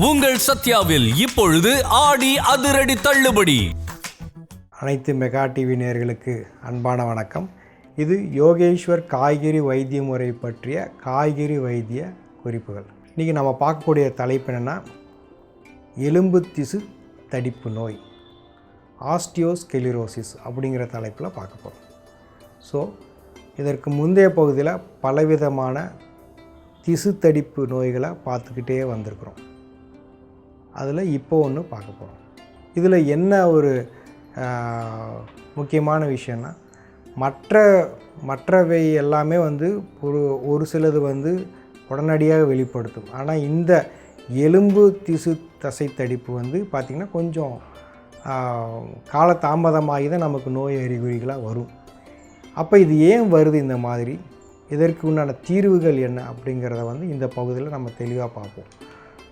உங்கள் சத்யாவில் இப்பொழுது ஆடி அதிரடி தள்ளுபடி. அனைத்து மெகா டிவி நேயர்களுக்கு அன்பான வணக்கம். இது யோகேஸ்வர் காய்கறி வைத்திய முறை பற்றிய காய்கறி வைத்திய குறிப்புகள். இன்றைக்கி நம்ம பார்க்கக்கூடிய தலைப்பு என்னென்னா, எலும்பு திசு தடிப்பு நோய், ஆஸ்டியோஸ்கெலிரோசிஸ் அப்படிங்கிற தலைப்பில் பார்க்க போகிறோம். ஸோ இதற்கு முந்தைய பகுதியில் பலவிதமான திசு தடிப்பு நோய்களை பார்த்துக்கிட்டே வந்திருக்கிறோம். அதில் இப்போ ஒன்று பார்க்க போகிறோம். இதில் என்ன ஒரு முக்கியமான விஷயம்னா, மற்றவை எல்லாமே ஒரு சிலது உடனடியாக வெளிப்படுத்தும். ஆனால் இந்த எலும்பு திசு தசை தடிப்பு பார்த்திங்கன்னா கொஞ்சம் காலதாமதமாகி தான் நமக்கு நோய் அறிகுறிகளாக வரும். அப்போ இது ஏன் வருது இந்த மாதிரி, இதற்கு உண்டான தீர்வுகள் என்ன அப்படிங்கிறத இந்த பகுதியில் நம்ம தெளிவாக பார்ப்போம்.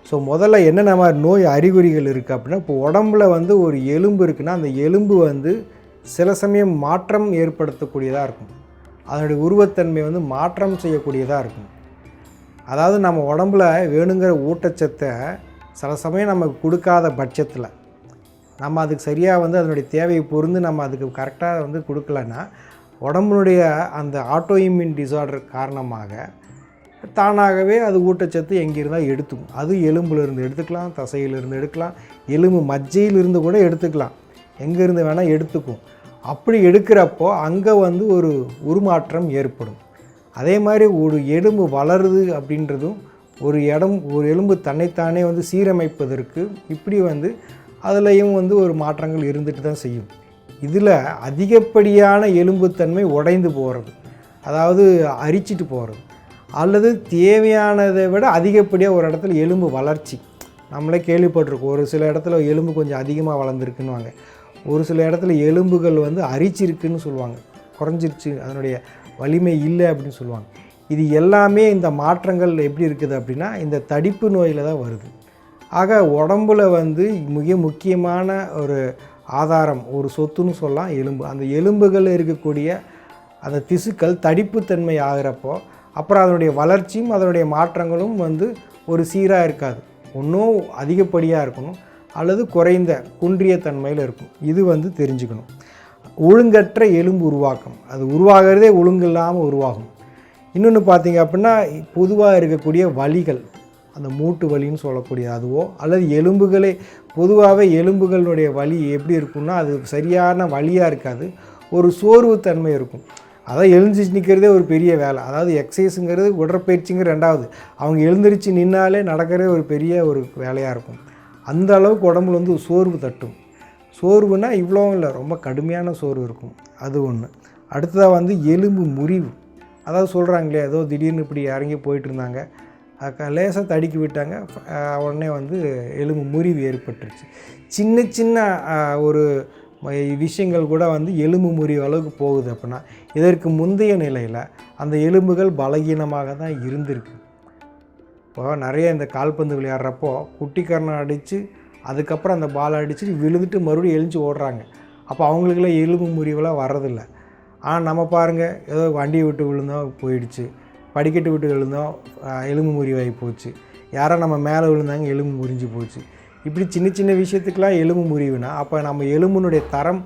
ஸோ முதல்ல என்னென்ன மாதிரி நோய் அறிகுறிகள் இருக்குது அப்படின்னா, இப்போ உடம்புல ஒரு எலும்பு இருக்குன்னா, அந்த எலும்பு சில சமயம் மாற்றம் ஏற்படுத்தக்கூடியதாக இருக்கும். அதனுடைய உருவத்தன்மை மாற்றம் செய்யக்கூடியதாக இருக்கும். அதாவது நம்ம உடம்புல வேணுங்கிற ஊட்டச்சத்தை சில சமயம் நமக்கு கொடுக்காத பட்சத்தில், நம்ம அதுக்கு சரியாக அதனுடைய தேவையை பொருந்து நம்ம அதுக்கு கரெக்டாக கொடுக்கலன்னா, உடம்புடைய அந்த ஆட்டோஇம்யூன் டிசார்டர் காரணமாக தானாகவே அது ஊட்டச்சத்து எங்கிருந்தால் எடுத்துக்கும். அது எலும்புலேருந்து எடுத்துக்கலாம், தசையிலிருந்து எடுக்கலாம், எலும்பு மஜ்ஜையிலிருந்து கூட எடுத்துக்கலாம், எங்கேருந்து வேணால் எடுத்துக்கும். அப்படி எடுக்கிறப்போ அங்கே ஒரு உருமாற்றம் ஏற்படும். அதே மாதிரி ஒரு எலும்பு வளருது அப்படின்றதும், ஒரு எலும்பு தன்னைத்தானே சீரமைப்பதற்கு இப்படி அதுலேயும் ஒரு மாற்றங்கள் இருந்துட்டு தான் செய்யும். இதில் அதிகப்படியான எலும்புத்தன்மை உடைந்து போகிறது, அதாவது அரிச்சிட்டு போகிறது, அல்லது தேவையானதை விட அதிகப்படியாக ஒரு இடத்துல எலும்பு வளர்ச்சி, நம்மளே கேள்விப்பட்டிருக்கோம். ஒரு சில இடத்துல எலும்பு கொஞ்சம் அதிகமாக வளர்ந்துருக்குன்னுவாங்க, ஒரு சில இடத்துல எலும்புகள் அரிச்சிருக்குன்னு சொல்லுவாங்க, குறைஞ்சிருச்சு, அதனுடைய வலிமை இல்லை அப்படின்னு சொல்லுவாங்க. இது எல்லாமே இந்த மாற்றங்கள் எப்படி இருக்குது அப்படின்னா, இந்த தடிப்பு நோயில் தான் வருது. ஆக உடம்புல மிக முக்கியமான ஒரு ஆதாரம், ஒரு சொத்துன்னு சொல்லலாம் எலும்பு. அந்த எலும்புகளில் இருக்கக்கூடிய அந்த திசுக்கள் தடிப்புத்தன்மை ஆகிறப்போ அப்புறம் அதனுடைய வளர்ச்சியும் அதனுடைய மாற்றங்களும் ஒரு சீராக இருக்காது. ஒன்றும் அதிகப்படியாக இருக்கணும், அல்லது குறைந்த குன்றிய தன்மையில் இருக்கும். இது தெரிஞ்சுக்கணும். ஒழுங்கற்ற எலும்பு உருவாக்கம், அது உருவாகிறதே ஒழுங்கு இல்லாமல் உருவாகும். இன்னொன்று பார்த்திங்க அப்படின்னா, பொதுவாக இருக்கக்கூடிய வலிகள், அந்த மூட்டு வலின்னு சொல்லக்கூடிய அதுவோ, அல்லது எலும்புகளே பொதுவாகவே எலும்புகளுடைய வலி எப்படி இருக்குன்னா, அது சரியான வலியாக இருக்காது, ஒரு சோர்வு தன்மை இருக்கும். அதான் எழுந்திரிச்சு நிற்கிறதே ஒரு பெரிய வேலை. அதாவது எக்ஸசைஸுங்கிறது உடற்பயிற்சிங்கிற ரெண்டாவது, அவங்க எழுந்திரிச்சு நின்னாலே நடக்கிறதே ஒரு பெரிய ஒரு வேலையாக இருக்கும். அந்த அளவுக்கு உடம்புல சோர்வு தட்டும். சோர்வுனா இவ்வளோ இல்லை, ரொம்ப கடுமையான சோர்வு இருக்கும். அது ஒன்று. அடுத்ததாக எலும்பு முறிவு, அதாவது சொல்கிறாங்களே, ஏதோ திடீர்னு இப்படி இறங்கி போயிட்டு இருந்தாங்க, லேசாக தடுக்கி விட்டாங்க, உடனே எலும்பு முறிவு ஏற்பட்டுருச்சு. சின்ன சின்ன ஒரு விஷயங்கள் கூட எலும்பு முறிவு அளவுக்கு போகுது அப்படின்னா, இதற்கு முந்தைய நிலையில் அந்த எலும்புகள் பலகீனமாக தான் இருந்திருக்கு. இப்போ நிறைய இந்த கால்பந்து விளையாடுறப்போ குட்டிக்கரணம் அடித்து அதுக்கப்புறம் அந்த பால் அடித்து விழுந்துட்டு மறுபடியும் எழுஞ்சி ஓடுறாங்க. அப்போ அவங்களுக்குலாம் எலும்பு முறிவெல்லாம் வர்றதில்லை. ஆனால் நம்ம பாருங்கள், ஏதோ வண்டியை விட்டு விழுந்தோம் போயிடுச்சு, படிக்கட்டு விட்டு விழுந்தோம் எலும்பு முறிவாகி போச்சு, யாரோ நம்ம மேலே விழுந்தாங்க எலும்பு முறிஞ்சு போச்சு. இப்படி சின்ன சின்ன விஷயத்துக்கெலாம் எலும்பு முறிவுனா, அப்போ நம்ம எலும்பினுடைய தரம்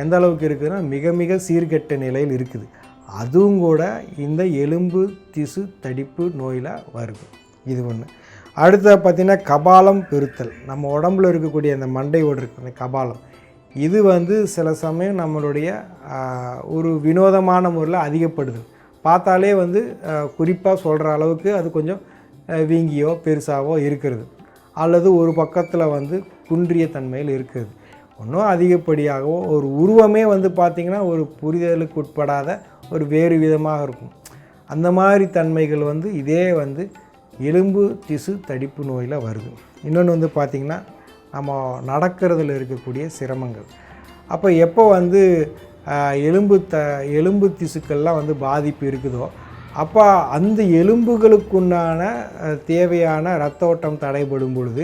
எந்த அளவுக்கு இருக்குதுன்னா, மிக மிக சீர்கெட்ட நிலையில் இருக்குது. அதுவும் கூட இந்த எலும்பு திசு தடிப்பு நோயில் வருது. இது ஒன்று. அடுத்தது பார்த்திங்கன்னா, கபாலம் பெருத்தல். நம்ம உடம்புல இருக்கக்கூடிய அந்த மண்டையோடு இருக்கிற கபாலம், இது சில சமயம் நம்மளுடைய ஒரு வினோதமான முறையில் அதிகப்படுது. பார்த்தாலே குறிப்பாக சொல்கிற அளவுக்கு அது கொஞ்சம் வீங்கியோ பெருசாவோ இருக்கிறது, அல்லது ஒரு பக்கத்தில் குன்றிய தன்மையில் இருக்குது. ஒன்றும் அதிகப்படியாகவோ ஒரு உருவமே பார்த்திங்கன்னா ஒரு புரிதலுக்கு உட்படாத ஒரு வேறு விதமாக இருக்கும். அந்த மாதிரி தன்மைகள் இதே எலும்பு திசு தடிப்பு நோயில் வருது. இன்னொன்று பார்த்திங்கன்னா, நம்ம நடக்கிறதுல இருக்கக்கூடிய சிரமங்கள். அப்போ எப்போ எலும்பு திசுக்கள்லாம் பாதிப்பு இருக்குதோ, அப்போ அந்த எலும்புகளுக்குண்டான தேவையான இரத்த ஓட்டம் தடைபடும் பொழுது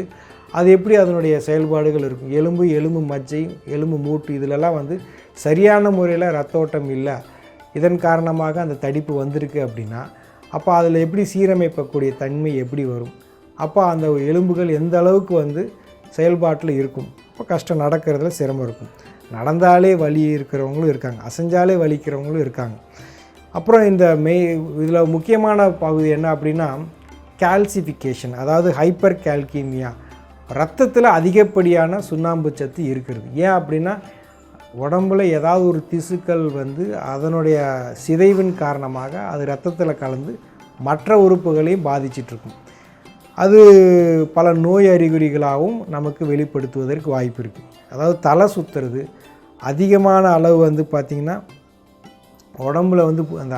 அது எப்படி அதனுடைய செயல்பாடுகள் இருக்கும். எலும்பு மஜ்ஜை, எலும்பு மூட்டு இதிலெல்லாம் சரியான முறையில் இரத்த ஓட்டம் இல்லை, இதன் காரணமாக அந்த தடிப்பு வந்திருக்கு அப்படின்னா, அப்போ அதில் எப்படி சீரமைக்கக்கூடிய தன்மை எப்படி வரும், அப்போ அந்த எலும்புகள் எந்த அளவுக்கு வந்து செயல்பாட்டில் இருக்கும். இப்போ கஷ்டம் நடக்கிறதுல சிரமம் இருக்கும். நடந்தாலே வலி இருக்கிறவங்களும் இருக்காங்க, அசைஞ்சாலே வலிக்கிறவங்களும் இருக்காங்க. அப்புறம் இந்த இதில் முக்கியமான பகுதி என்ன அப்படின்னா கால்சிஃபிகேஷன், அதாவது ஹைப்பர் கால்கீமியா, ரத்தத்தில் அதிகப்படியான சுண்ணாம்பு சத்து இருக்கிறது. ஏன் அப்படின்னா உடம்புல ஏதாவது ஒரு திசுக்கள் வந்து அதனுடைய சிதைவின் காரணமாக அது ரத்தத்தில் கலந்து மற்ற உறுப்புகளையும் பாதிச்சிட்ருக்கும். அது பல நோய் அறிகுறிகளாகவும் நமக்கு வெளிப்படுத்துவதற்கு வாய்ப்பு இருக்குது. அதாவது தலை சுற்றுறது, அதிகமான அளவு வந்து பார்த்திங்கன்னா உடம்புல வந்து அந்த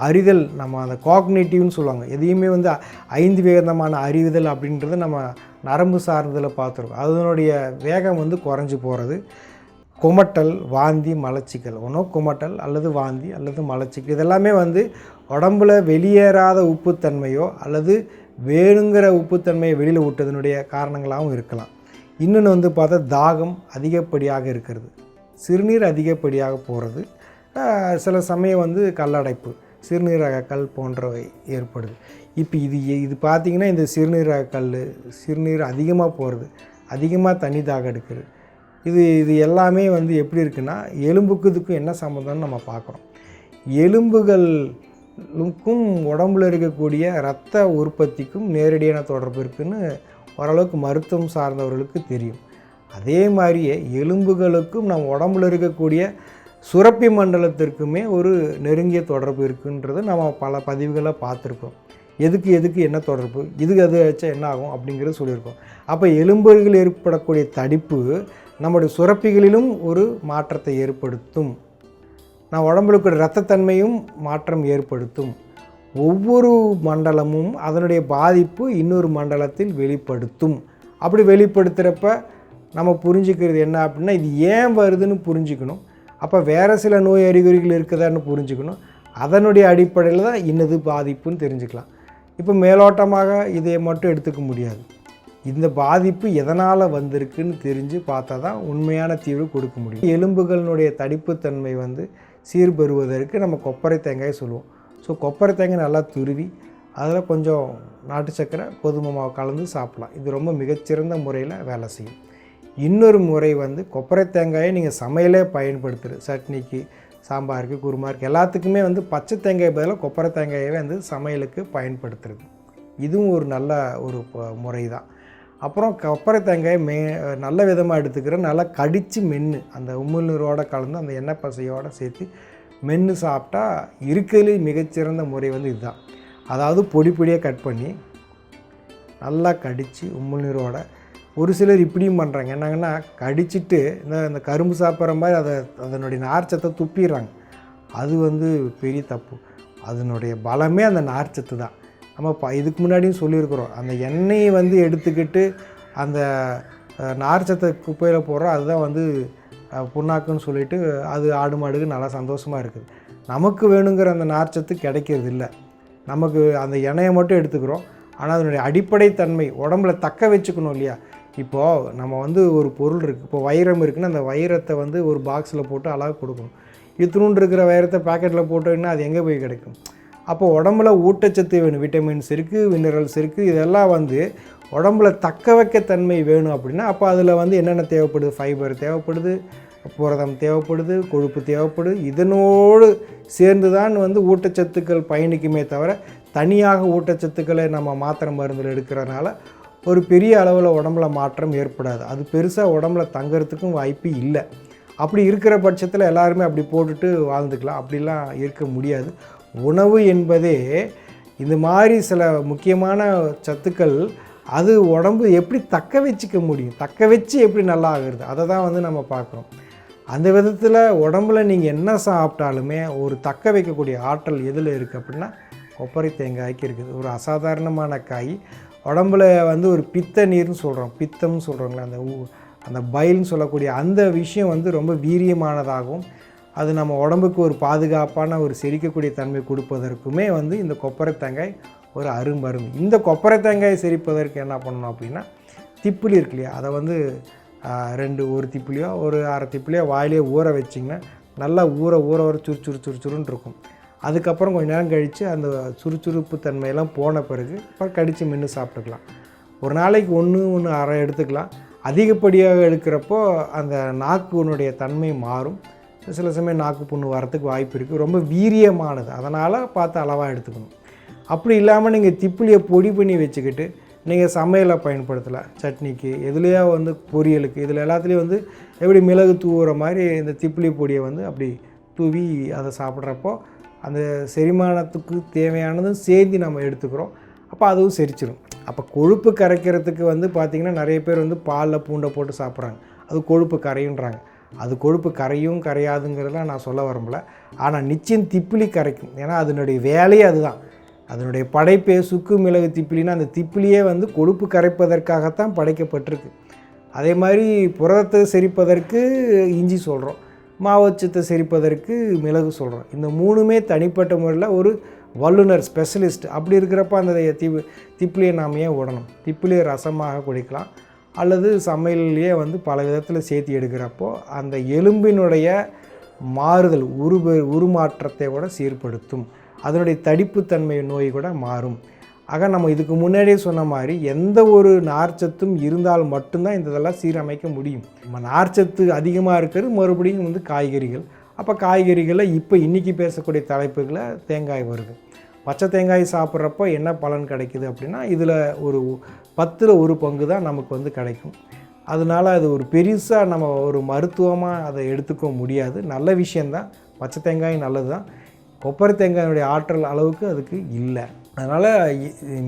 அறிதல், நம்ம அந்த காக்னேட்டிவ்னு சொல்லுவாங்க, எதையுமே வந்து 5 விதமான அறிவுதல் அப்படின்றத நம்ம நரம்பு சார்ந்ததில் பார்த்துருக்கோம். அதனுடைய வேகம் வந்து குறைஞ்சி போகிறது. குமட்டல், வாந்தி, மலச்சிக்கல், ஒன்றோ குமட்டல் அல்லது வாந்தி அல்லது மலச்சிக்கல், இதெல்லாமே வந்து உடம்புல வெளியேறாத உப்புத்தன்மையோ அல்லது வேணுங்கிற உப்புத்தன்மையை வெளியில் விட்டதனுடைய காரணங்களாகவும் இருக்கலாம். இன்னொன்று வந்து பார்த்தா தாகம் அதிகப்படியாக இருக்கிறது, சிறுநீர் அதிகப்படியாக போகிறது, சில சமயம் வந்து கல்லடைப்பு, சிறுநீரக கல் போன்றவை ஏற்படுது. இப்போ இது பார்த்திங்கன்னா இந்த சிறுநீரக கல், சிறுநீர் அதிகமாக போகிறது, அதிகமாக தண்ணி தாகம் எடுக்கிறது, இது எல்லாமே வந்து எப்படி இருக்குன்னா எலும்புக்கு இதுக்கும் என்ன சம்மந்தம்னு நம்ம பார்க்குறோம். எலும்புகளுக்கும் உடம்புல இருக்கக்கூடிய இரத்த உற்பத்திக்கும் நேரடியான தொடர்பு இருக்குதுன்னு ஓரளவுக்கு மருத்துவம் சார்ந்தவர்களுக்கு தெரியும். அதே மாதிரியே எலும்புகளுக்கும் நம்ம உடம்புல இருக்கக்கூடிய சுரப்பி மண்டலத்திற்குமே ஒரு நெருங்கிய தொடர்பு இருக்குன்றது நம்ம பல பதிவுகளை பார்த்துருக்கோம். எதுக்கு என்ன தொடர்பு, அது வச்சா என்ன ஆகும் அப்படிங்கிறது சொல்லியிருக்கோம். அப்போ எலும்புகள் ஏற்படக்கூடிய தடிப்பு நம்முடைய சுரப்பிகளிலும் ஒரு மாற்றத்தை ஏற்படுத்தும். நான் உடம்புக்கு இரத்தத்தன்மையும் மாற்றம் ஏற்படுத்தும். ஒவ்வொரு மண்டலமும் அதனுடைய பாதிப்பு இன்னொரு மண்டலத்தில் வெளிப்படுத்தும். அப்படி வெளிப்படுத்துகிறப்ப நம்ம புரிஞ்சுக்கிறது என்ன அப்படின்னா இது ஏன் வருதுன்னு புரிஞ்சுக்கணும். அப்போ வேறு சில நோய் அறிகுறிகள் இருக்குதான்னு புரிஞ்சுக்கணும். அதனுடைய அடிப்படையில் தான் இன்னது பாதிப்புன்னு தெரிஞ்சுக்கலாம். இப்போ மேலோட்டமாக இதை மட்டும் எடுத்துக்க முடியாது. இந்த பாதிப்பு எதனால் வந்திருக்குன்னு தெரிஞ்சு பார்த்தா தான் உண்மையான தீர்வு கொடுக்க முடியும். எலும்புகளினுடைய தடிப்புத்தன்மை வந்து சீர்பெறுவதற்கு நம்ம கொப்பரை தேங்காய் சொல்லுவோம். ஸோ கொப்பரை தேங்காய் நல்லா துருவி அதில் கொஞ்சம் நாட்டு சக்கரை, கோதுமை மாவு கலந்து சாப்பிட்லாம். இது ரொம்ப மிகச்சிறந்த முறையில் வேலை செய்யும். இன்னொரு முறை வந்து கொப்பரை தேங்காயை நீங்கள் சமையலே பயன்படுத்துகிறது, சட்னிக்கு, சாம்பாருக்கு, குருமாருக்கு எல்லாத்துக்குமே வந்து பச்சை தேங்காய் பதிலாக கொப்பரை தேங்காயவே வந்து சமையலுக்கு பயன்படுத்துறது. இதுவும் ஒரு நல்ல ஒரு முறை தான். அப்புறம் கொப்பரை தேங்காயை நல்ல விதமாக எடுத்துக்கிற, நல்லா கடித்து மென்று அந்த உமிழ்நீரோடு கலந்து அந்த எண்ணெய் பசையோடு சேர்த்து மென்று சாப்பிட்டா இருக்கிறதுலே மிகச்சிறந்த முறை வந்து இதுதான். அதாவது பொடியாக கட் பண்ணி நல்லா கடித்து உமிழ்நீரோட, ஒரு சிலர் இப்படியும் பண்ணுறாங்க, என்னங்கன்னா கடிச்சிட்டு இந்த கரும்பு சாப்பிட்ற மாதிரி அதனுடைய நார்ச்சத்தை துப்பிடுறாங்க. அது வந்து பெரிய தப்பு. அதனுடைய பலமே அந்த நார்ச்சத்து தான். நம்ம இதுக்கு முன்னாடியும் சொல்லியிருக்கிறோம், அந்த எண்ணெயை வந்து எடுத்துக்கிட்டு அந்த நார்ச்சத்தை குப்பையில் போடுறோம், அதுதான் வந்து புண்ணாக்குன்னு சொல்லிட்டு அது ஆடு மாடுக்கு நல்லா சந்தோஷமாக இருக்குது. நமக்கு வேணுங்கிற அந்த நார்ச்சத்து கிடைக்கிறது இல்லை. நமக்கு அந்த எண்ணெயை மட்டும் எடுத்துக்கிறோம். ஆனால் அதனுடைய அடிப்படை தன்மை உடம்புல தக்க வச்சுக்கணும் இல்லையா. இப்போது நம்ம வந்து ஒரு பொருள் இருக்குது, இப்போ வைரம் இருக்குன்னா அந்த வைரத்தை வந்து ஒரு பாக்ஸில் போட்டு அழகாக கொடுக்கணும். இத்தினூண்டு இருக்கிற வைரத்தை பேக்கெட்டில் போட்டோன்னா அது எங்கே போய் கிடைக்கும். அப்போ உடம்புல ஊட்டச்சத்து வேணும், விட்டமின்ஸ் இருக்குது, மினரல்ஸ் இருக்குது, இதெல்லாம் வந்து உடம்புல தக்க வைக்க தன்மை வேணும் அப்படின்னா அப்போ அதில் வந்து என்னென்ன தேவைப்படுது, ஃபைபர் தேவைப்படுது, புரதம் தேவைப்படுது, கொழுப்பு தேவைப்படுது. இதனோடு சேர்ந்து தான் வந்து ஊட்டச்சத்துக்கள் பயணிக்குமே தவிர தனியாக ஊட்டச்சத்துக்களை நம்ம மாத்திரை மருந்தில் எடுக்கிறதுனால ஒரு பெரிய அளவில் உடம்புல மாற்றம் ஏற்படாது. அது பெருசாக உடம்புல தங்கிறதுக்கும் வாய்ப்பு இல்லை. அப்படி இருக்கிற பட்சத்தில் எல்லாருமே அப்படி போட்டுட்டு வாழ்ந்துக்கலாம். அப்படிலாம் இருக்க முடியாது. உணவு என்பதே இந்த மாதிரி சில முக்கியமான சத்துக்கள் அது உடம்பு எப்படி தக்க வச்சுக்க முடியும், தக்க வச்சு எப்படி நல்லா ஆகுறது, அதை தான் வந்து நம்ம பார்க்குறோம். அந்த விதத்தில் உடம்புல நீங்கள் என்ன சாப்பிட்டாலுமே ஒரு தக்க வைக்கக்கூடிய ஆற்றல் எதில் இருக்குது அப்படின்னா கொப்பரை தேங்காய்க்கு இருக்குது. ஒரு அசாதாரணமான காய். உடம்புல வந்து ஒரு பித்த நீர்னு சொல்கிறோம், பித்தம்னு சொல்கிறோங்களே, அந்த பைல்னு சொல்லக்கூடிய அந்த விஷயம் வந்து ரொம்ப வீரியமானதாகவும் அது நம்ம உடம்புக்கு ஒரு பாதுகாப்பான ஒரு செரிக்கக்கூடிய தன்மை கொடுப்பதற்குமே வந்து இந்த கொப்பரை தேங்காய் ஒரு அருமருந்து. இந்த கொப்பரை தேங்காயை செரிப்பதற்கு என்ன பண்ணணும் அப்படின்னா திப்பிலி இருக்கு இல்லையா, அதை வந்து ஒரு திப்பிலியோ ஒரு அரை திப்பிலியோ வாயிலே ஊற வச்சிங்கன்னா நல்லா ஊற ஒரு சுறுச்சுருன்னு இருக்கும். அதுக்கப்புறம் கொஞ்சம் நேரம் கழித்து அந்த சுறுசுறுப்பு தன்மையெல்லாம் போன பிறகு அப்புறம் கடித்து மென்று சாப்பிட்டுக்கலாம். ஒரு நாளைக்கு 1-1.5 எடுத்துக்கலாம். அதிகப்படியாக எடுக்கிறப்போ அந்த நாக்குனுடைய தன்மை மாறும். சில சமயம் நாக்கு புண்ணு வரத்துக்கு வாய்ப்பு இருக்குது. ரொம்ப வீரியமானது, அதனால் பார்த்து அளவாக எடுத்துக்கணும். அப்படி இல்லாமல் நீங்கள் திப்பிலியை பொடி பண்ணி வச்சுக்கிட்டு நீங்கள் சமையலை பயன்படுத்தலாம். சட்னிக்கு, எதுலையா வந்து பொரியலுக்கு, இதில் எல்லாத்துலேயும் வந்து எப்படி மிளகு தூவுற மாதிரி இந்த திப்பிலி பொடியை வந்து அப்படி தூவி அதை சாப்பிட்றப்போ அந்த செரிமானத்துக்கு தேவையானதும் சேர்ந்து நம்ம எடுத்துக்கிறோம். அப்போ அதுவும் செரிச்சிடும். அப்போ கொழுப்பு கரைக்கிறதுக்கு வந்து பார்த்திங்கன்னா நிறைய பேர் வந்து பாலில் பூண்டை போட்டு சாப்பிட்றாங்க. அது கொழுப்பு கரையுன்றாங்க. அது கொழுப்பு கரையும் கரையாதுங்கிறதெல்லாம் நான் சொல்ல விரும்பல. ஆனால் நிச்சயம் திப்பிலி கரைக்கும். ஏன்னா அதனுடைய வேலையே அதுதான். அதனுடைய படைப்பே சுக்கு மிளகு திப்பிலின்னா அந்த திப்பிலியே வந்து கொழுப்பு கரைப்பதற்காகத்தான் படைக்கப்பட்டிருக்கு. அதே மாதிரி புரதத்தை செரிப்பதற்கு இஞ்சி சொல்கிறோம், மாவச்சத்தை செரிப்பதற்கு மிளகு சொல்கிறோம். இந்த 3மே தனிப்பட்ட முறையில் ஒரு வல்லுனர், ஸ்பெஷலிஸ்ட். அப்படி இருக்கிறப்ப அந்த திப்பிலியை நாம் ஏன் விடணும்? திப்பிலியை ரசமாக குடிக்கலாம், அல்லது சமையல்லையே வந்து பல விதத்தில் சேர்த்து எடுக்கிறப்போ அந்த எலும்பினுடைய மாறுதல் உருமாற்றத்தை கூட சீர்படுத்தும். அதனுடைய தடிப்புத்தன்மை நோய் கூட மாறும். ஆக நம்ம இதுக்கு முன்னாடியே சொன்ன மாதிரி எந்த ஒரு நார்ச்சத்தும் இருந்தால் மட்டும்தான் இந்த இதெல்லாம் சீரமைக்க முடியும். நம்ம நார்ச்சத்து அதிகமாக இருக்கிறது மறுபடியும் வந்து காய்கறிகள். அப்போ காய்கறிகளில் இப்போ இன்றைக்கி பேசக்கூடிய தலைப்புகளை தேங்காய் வருது. பச்சை தேங்காய் சாப்பிட்றப்போ என்ன பலன் கிடைக்குது அப்படின்னா, இதில் ஒரு 10ல் 1 பங்கு தான் நமக்கு வந்து கிடைக்கும். அதனால் அது ஒரு பெருசாக நம்ம ஒரு மருத்துவமாக அதை எடுத்துக்க முடியாது. நல்ல விஷயந்தான், பச்சை தேங்காய் நல்லது தான். கொப்பரை தேங்காயினுடைய ஆற்றல் அளவுக்கு அதுக்கு இல்லை. அதனால்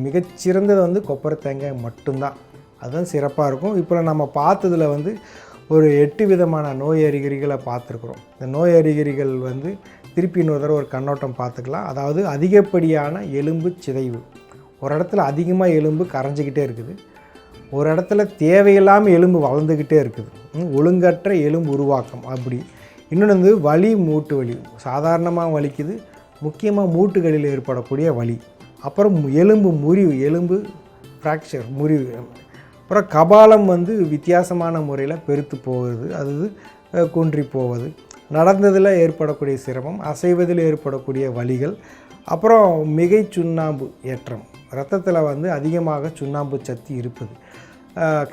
மிகச்சிறந்தது வந்து கொப்பரை தேங்காய் மட்டும்தான். அதுதான் சிறப்பாக இருக்கும். இப்போ நம்ம பார்த்ததில் வந்து ஒரு 8 விதமான நோய் அறிகுறிகளை பார்த்துருக்குறோம். இந்த நோய் அறிகுறிகள் வந்து திருப்பி இன்னொரு தடவை ஒரு கண்ணோட்டம் பார்த்துக்கலாம். அதாவது அதிகப்படியான எலும்பு சிதைவு. ஒரு இடத்துல அதிகமாக எலும்பு கரைஞ்சிக்கிட்டே இருக்குது, ஒரு இடத்துல தேவையில்லாமல் எலும்பு வளர்ந்துக்கிட்டே இருக்குது. ஒழுங்கற்ற எலும்பு உருவாக்கம். அப்படி இன்னொன்று வந்து வலி, மூட்டு வலி சாதாரணமாக வலிக்குது, முக்கியமாக மூட்டுகளில் ஏற்படக்கூடிய வலி. அப்புறம் எலும்பு முறிவு, எலும்பு ஃப்ராக்சர், முறிவு. அப்புறம் கபாலம் வந்து வித்தியாசமான முறையில் பெருத்து போகிறது, அது குன்றி போவது, நடந்ததில் ஏற்படக்கூடிய சிரமம், அசைவதில் ஏற்படக்கூடிய வலிகள். அப்புறம் மிகை சுண்ணாம்பு ஏற்றம், இரத்தத்தில் வந்து அதிகமாக சுண்ணாம்பு சத்து இருப்பது,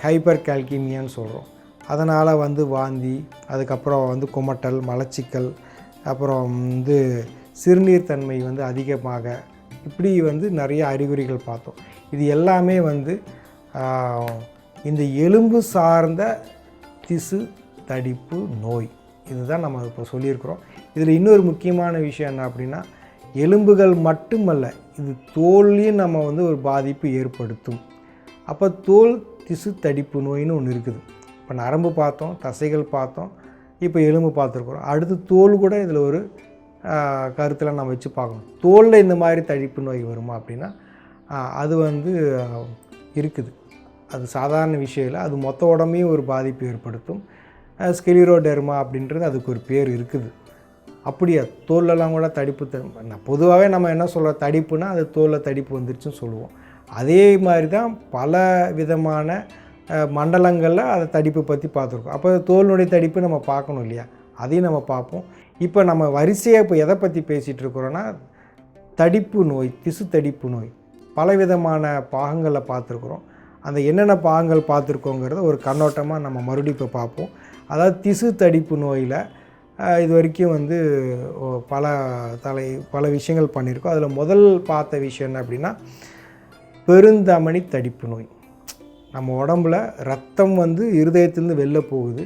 ஹைப்பர் கால்கீமியான்னு சொல்கிறோம். அதனால் வந்து வாந்தி, அதுக்கப்புறம் வந்து குமட்டல், மலச்சிக்கல், அப்புறம் வந்து சிறுநீர் தன்மை வந்து அதிகமாக, இப்படி வந்து நிறைய அறிகுறிகள் பார்த்தோம். இது எல்லாமே வந்து இந்த எலும்பு சார்ந்த திசு தடிப்பு நோய். இதுதான் நம்ம இப்போ சொல்லியிருக்கிறோம். இதில் இன்னொரு முக்கியமான விஷயம் என்ன அப்படின்னா, எலும்புகள் மட்டுமல்ல, இது தோல்லையும் நம்ம வந்து ஒரு பாதிப்பு ஏற்படுத்தும். அப்போ தோல் திசு தடிப்பு நோயின்னு ஒன்று இருக்குது. இப்போ நரம்பு பார்த்தோம், தசைகள் பார்த்தோம், இப்போ எலும்பு பார்த்துருக்குறோம். அடுத்து தோல் கூட இதில் ஒரு கருத்தில் நம்ம வச்சு பார்க்கணும். தோலில் இந்த மாதிரி தடிப்பு நோய் வருமா அப்படின்னா அது வந்து இருக்குது. அது சாதாரண விஷயம் இல்லை, அது மொத்த உடம்பையும் ஒரு பாதிப்பு ஏற்படுத்தும். ஸ்கெலிரோடெர்மா அப்படின்றது அதுக்கு ஒரு பேர் இருக்குது. அப்படியா தோல்லெல்லாம் கூட தடிப்பு பொதுவாகவே நம்ம என்ன சொல்கிறோம், தடிப்புனா அது தோலில் தடிப்பு வந்துருச்சுன்னு சொல்லுவோம். அதே மாதிரி தான் பல விதமான மண்டலங்களில் அதை தடிப்பு பற்றி பார்த்துருக்கோம். அப்போ தோலினுடைய தடிப்பு நம்ம பார்க்கணும் இல்லையா, அதையும் நம்ம பார்ப்போம். இப்போ நம்ம வரிசையாக இப்போ எதை பற்றி பேசிகிட்டு இருக்கிறோன்னா, தடிப்பு நோய், திசு தடிப்பு நோய் பலவிதமான பாகங்களில் பார்த்துருக்குறோம். அந்த என்னென்ன பாகங்கள் பார்த்துருக்கோங்கிறத ஒரு கண்ணோட்டமாக நம்ம மறுபடியும் இப்போ பார்ப்போம். அதாவது திசு தடிப்பு நோயில் இது வரைக்கும் வந்து பல விஷயங்கள் பண்ணியிருக்கோம். அதில் முதல் பார்த்த விஷயம் என்ன அப்படின்னா, பெருந்தமனி தடிப்பு நோய். நம்ம உடம்புல ரத்தம் வந்து இருதயத்திலேருந்து வெளில போகுது.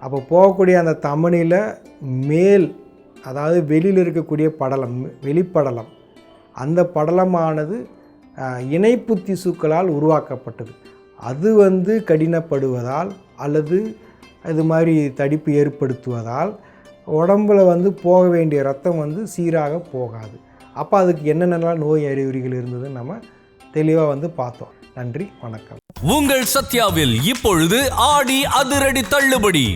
அப்போ போகக்கூடிய அந்த தமனியில் மேல், அதாவது வெளியில் இருக்கக்கூடிய படலம், வெளிப்படலம், அந்த படலமானது இணைப்பு திசுக்களால் உருவாக்கப்பட்டது. அது வந்து கடினப்படுவதால் அல்லது இது மாதிரி தடிப்பு ஏற்படுத்துவதால் உடம்பில் வந்து போக வேண்டிய ரத்தம் வந்து சீராக போகாது. அப்போ அதுக்கு என்னென்னலாம் நோய் அறிகுறிகள் இருந்ததுன்னு நம்ம தெளிவாக வந்து பார்த்தோம். நன்றி, வணக்கம். உங்கள் சத்யாவில் இப்பொழுது ஆடி அதிரடி தள்ளுபடி.